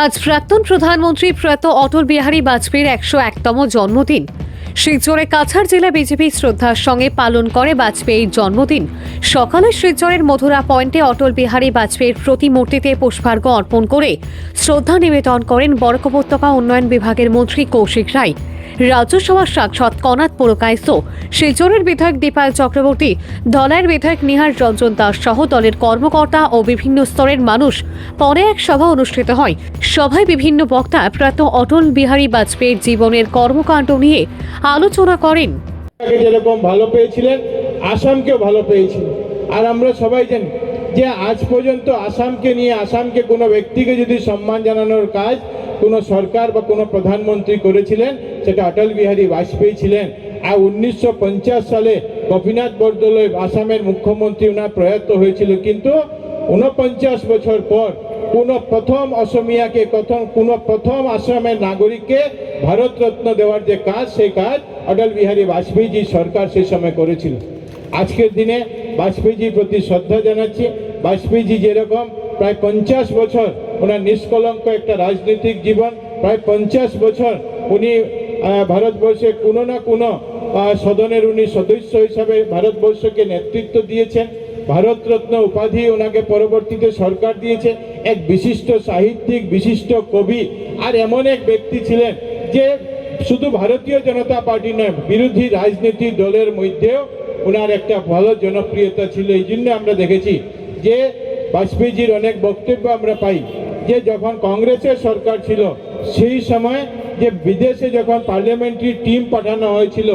আজ প্রাক্তন প্রধানমন্ত্রী প্রয়াত অটল বিহারী বাজপেয়ীর 101তম জন্মদিন। শিলচরে কাছাড় জেলা বিজেপি শ্রদ্ধার সঙ্গে পালন করে বাজপেয়ীর জন্মদিন। সকালে শিলচরের মধুরা পয়েন্টে অটল বিহারী বাজপেয়ীর প্রতিমূর্তিতে পুষ্পার্ঘ্য অর্পণ করে শ্রদ্ধা নিবেদন করেন বরাক উপত্যকা উন্নয়ন বিভাগের মন্ত্রী কৌশিক রায়, রাজ্যসভার সাংসদ কনাথ পুরকায়স্থ, শিলচরের বিধায়ক দীপায়ন চক্রবর্তী, ধলাইয়ের বিধায়ক নিহার রঞ্জন দাস সহ দলের কর্মকর্তা ও বিভিন্ন স্তরের মানুষ। পরে এক সভা অনুষ্ঠিত হয়। সভায় বিভিন্ন বক্তা প্রয়াত অটল বিহারী বাজপেয়ীর জীবনের কর্মকাণ্ড নিয়ে আলোচনা করেন। যেরকম ভালো পেয়েছিলেন, আসামকেও ভালো পেয়েছিলেন। আর আমরা সবাই জানি যে আজ পর্যন্ত আসামকে কোনো ব্যক্তিকে যদি সম্মান জানানোর কাজ কোনো সরকার বা কোনো প্রধানমন্ত্রী করেছিলেন, সেটা অটল বিহারী বাজপেয়ী ছিলেন। আর 1950 সালে গোপীনাথ বরদলৈ আসামের মুখ্যমন্ত্রী ওনার প্রয়াত হয়েছিল, কিন্তু 49 বছর পর কোনো প্রথম অসমিয়াকে কোনো প্রথম আসামের নাগরিককে ভারতরত্ন দেওয়ার যে কাজ, সেই কাজ অটল বিহারী বাজপেয়ীজি সরকার সেই সময় করেছিল। আজকের দিনে বাজপেয়ীজির প্রতি শ্রদ্ধা জানাচ্ছি। বাজপেয়ীজি যেরকম প্রায় 50 বছর ওনার নিষ্কলঙ্ক একটা রাজনৈতিক জীবন, প্রায় 50 বছর উনি ভারতবর্ষে কোনো না কোনো সদনের উনি সদস্য হিসাবে ভারতবর্ষকে নেতৃত্ব দিয়েছেন। ভারতরত্ন উপাধি ওনাকে পরবর্তীতে সরকার দিয়েছে। এক বিশিষ্ট সাহিত্যিক, বিশিষ্ট কবি, আর এমন এক ব্যক্তি ছিলেন যে শুধু ভারতীয় জনতা পার্টি নয়, বিরোধী রাজনীতি দলের মধ্যেও ওনার একটা ভালো জনপ্রিয়তা ছিল। এই জন্য আমরা দেখেছি যে বাজপেয়ীজির অনেক বক্তব্য আমরা পাই যে যখন কংগ্রেসের সরকার ছিল সেই সময় যে বিদেশে যখন পার্লামেন্টারি টিম পাঠানো হয়েছিল,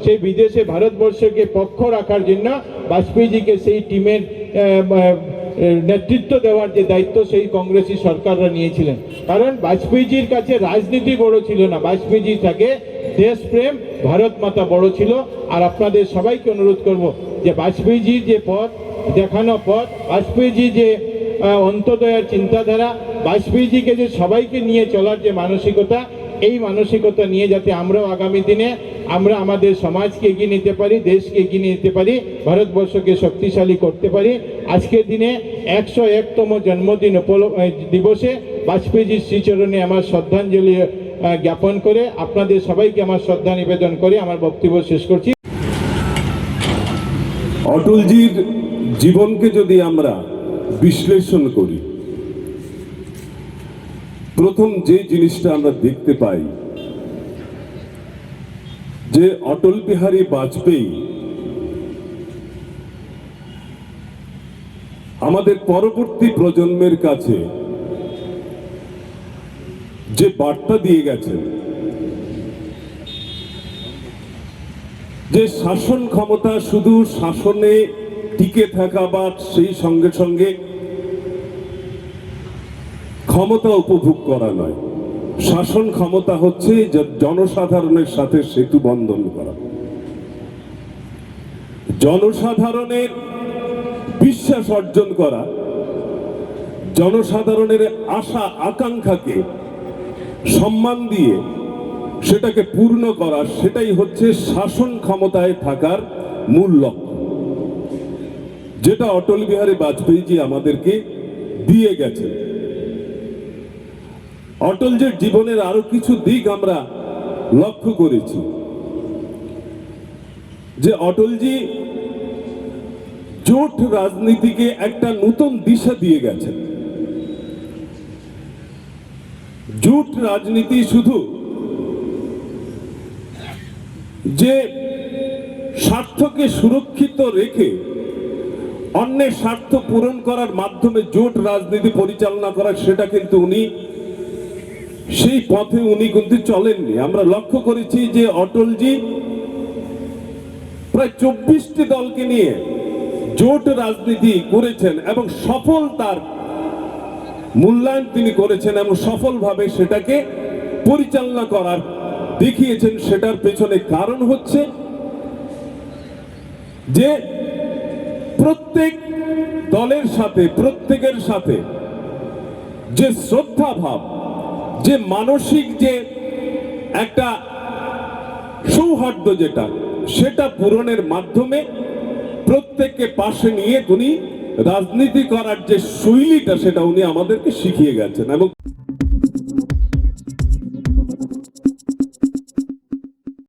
সেই বিদেশে ভারতবর্ষকে পক্ষ রাখার জন্য বাজপেয়ীজিকে সেই টিমের নেতৃত্ব দেওয়ার যে দায়িত্ব সেই কংগ্রেসী সরকাররা নিয়েছিলেন। কারণ বাজপেয়ীজির কাছে রাজনীতি বড় ছিল না, বাজপেয়ীজির থাকে দেশপ্রেম, ভারত মাতা বড় ছিল। আর আপনাদের সবাইকে অনুরোধ করব যে বাজপেয়ীজির যে পথ দেখানো পথ, বাজপেয়ীজি যে অন্তোদয়ের চিন্তাধারা, বাজপেয়ীজিকে যে সবাইকে নিয়ে চলার যে মানসিকতা, এই মানসিকতা নিয়ে যাতে আমরাও আগামী দিনে আমরা আমাদের সমাজকে এগিয়ে নিতে পারি, দেশকে এগিয়ে নিতে পারি, ভারতবর্ষকে শক্তিশালী করতে পারি। আজকের দিনে 101তম জন্মদিন দিবসে বাজপেয়ীজির শ্রীচরণে আমার শ্রদ্ধাঞ্জলি জ্ঞাপন করে আপনাদের সবাইকে আমার শ্রদ্ধা নিবেদন করে আমার বক্তব্য শেষ করছি। অটলজির জীবনকে যদি আমরা বিশ্লেষণ করি, প্রথম যে জিনিসটা আমরা দেখতে পাই যে অটল বিহারী বাজপেয়ী আমাদের পরবর্তী প্রজন্মের কাছে যে বার্তা দিয়ে গেছেন যে শাসন ক্ষমতা শুধু শাসনে টিকে থাকা বা সেই সঙ্গে সঙ্গে ক্ষমতা উপভোগ করা নয়, শাসন ক্ষমতা হচ্ছে জনসাধারণের সাথে সেতু বন্ধন করা, জনসাধারণের বিশ্বাস অর্জন করা, জনসাধারণের আশা আকাঙ্ক্ষাকে সম্মান দিয়ে সেটাকে পূর্ণ করা, সেটাই হচ্ছে শাসন ক্ষমতায় থাকার মূল লক্ষ্য, যেটা অটল বিহারী বাজপেয়ীজি আমাদেরকে দিয়ে গেছেন। অটলজির জীবনের আরো কিছু দিক আমরা লক্ষ্য করেছি যে অটলজি জোট রাজনীতিকে একটা নতুন দিশা দিয়ে গেছেন। জোট রাজনীতি শুধু যে স্বার্থকে সুরক্ষিত রেখে অন্যের স্বার্থ পূরণ করার মাধ্যমে জোট রাজনীতি পরিচালনা করা, সেটা কিন্তু উনি সেই পথে কিন্তু চলেননি। আমরা লক্ষ্য করেছি যে অটলজি প্রায় 24টি দলকে নিয়ে জোট রাজনীতি করেছেন এবং সফল তার মূল্যায়ন তিনি করেছেন এবং সফলভাবে সেটাকে পরিচালনা করার দেখিয়েছেন। সেটার পেছনে কারণ হচ্ছে যে প্রত্যেক দলের সাথে, প্রত্যেকের সাথে যে শ্রদ্ধা ভাব, যে মানসিক যে একটা সৌহার্দ্য সেটা পূরণের মাধ্যমে প্রত্যেককে পাশে নিয়ে উনি রাজনীতি করার যে শৈলীটা সেটা উনি আমাদেরকে শিখিয়ে গেছেন। এবং